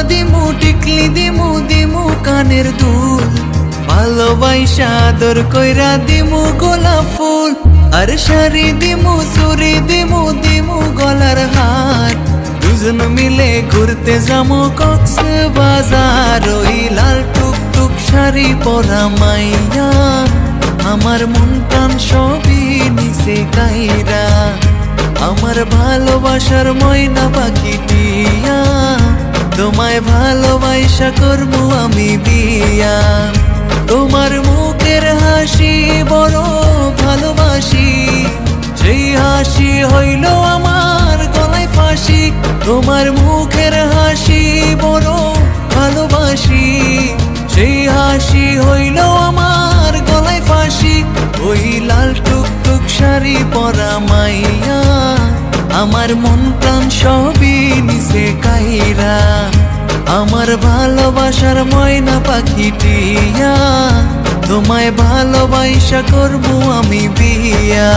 দিমু টিকলি দিমু দিমু কানের দুল ভালোবাসা আদর কইরা দিমু গোলাপ ফুল আর শাড়ি দিমু চুরি দিমু দিমু গলার হার দুজন মিলে ঘুরতে যামু কক্সবাজার ওই লাল টুকটুক শাড়ি পরা মাইয়া আমার মন প্রাণ সবই নিচে কাইরা আমার ভালোবাসার ময়না পাখি টিয়া তোমায় ভালোবাসা করবো আমি বিয়া তোমার মুখের হাসি বড় ভালোবাসি সেই হাসি হইল আমার গলায় ফাঁসি তোমার মুখের হাসি বড় ভালোবাসি সেই হাসি হইল আমার গলায় ফাঁসি ওই লাল টুকটুক শাড়ি পরা মাইয়া আমার মন প্রাণ সবই নিচে কাইরা আমার ভালোবাসার ময়না পাখি টিয়া তোমায় ভালোবাসা করবো আমি বিয়া।